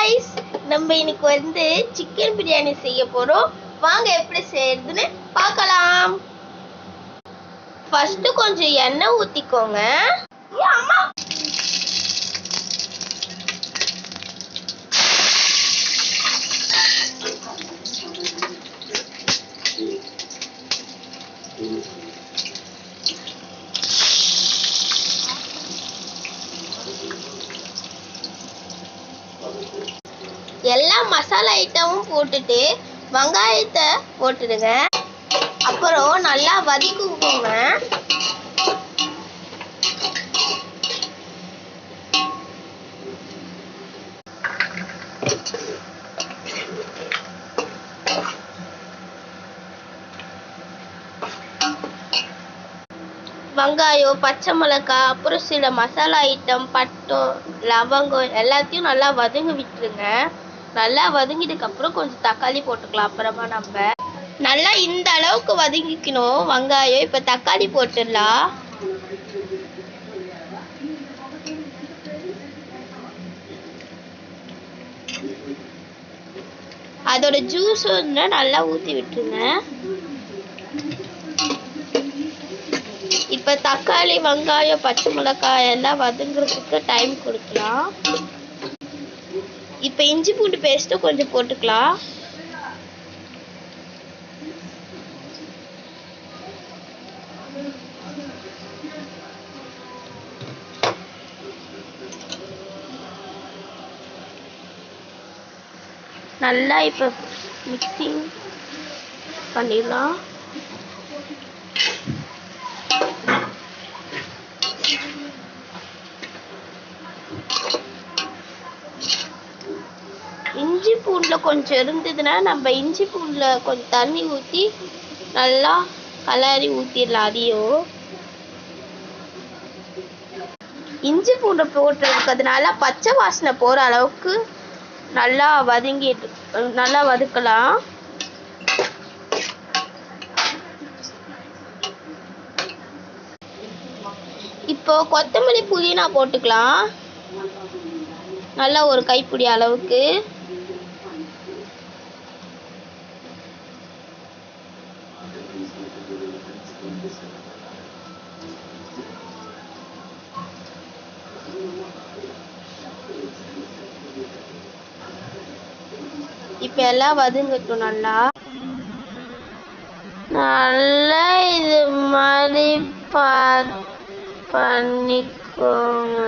Guys நம்ம இன்னைக்கு வந்து சிக்கன் பிரியாணி செய்ய போறோம். வாங்க எப்படி செய்யறதுன்னு பார்க்கலாம். ஃபர்ஸ்ட் கொஞ்சம் எண்ணெய் ஊத்திக்கோங்க. அம்மா எல்லா மசாலா ஐட்டமும் போட்டுட்டு வெங்காயத்தை போட்டுடுங்க. அப்புறம் நல்லா வதக்கிக்கோங்க. வெங்காயம், பச்சை மிளகாய், அப்புறம் சில மசாலா ஐட்டம், பட்டம், லவங்கம் எல்லாத்தையும் நல்லா வதங்க விட்டுருங்க. நல்லா வதங்கிதுக்கு அப்புறம் கொஞ்சம் தக்காளி போட்டுக்கலாம். அப்புறமா நம்ம நல்லா இந்த அளவுக்கு வதங்கிக்கணும் வெங்காயம். இப்ப தக்காளி போட்டுடலாம். அதோட ஜூஸ் வந்து நல்லா ஊத்தி விட்டுருங்க. இப்ப தக்காளி, வெங்காயம், பச்சை மிளகாய் எல்லாம் வதங்குறதுக்கு டைம் கொடுக்கலாம். இப்ப இஞ்சி பூண்டு பேஸ்ட் கொஞ்சம் போட்டுக்கலாம். நல்லா இப்ப மிக்சிங் பண்ணிடலாம். இஞ்சி பூண்டுல கொஞ்சம் இருந்ததுன்னா நம்ம இஞ்சி பூண்டுல கொஞ்சம் தண்ணி ஊத்தி நல்லா கலரி ஊத்திடலாம். அதையும் இஞ்சி பூண்டு போட்டுறதுக்கு அதனால பச்சை வாசனை போற அளவுக்கு நல்லா வதக்கலாம். இப்போ கொத்தமல்லி, புதினா போட்டுக்கலாம். நல்லா ஒரு கைப்பிடி அளவுக்கு. இப்ப எல்லாம் வதங்கட்டும். நல்லா இது மாதிரி பண்ணிக்கோங்க.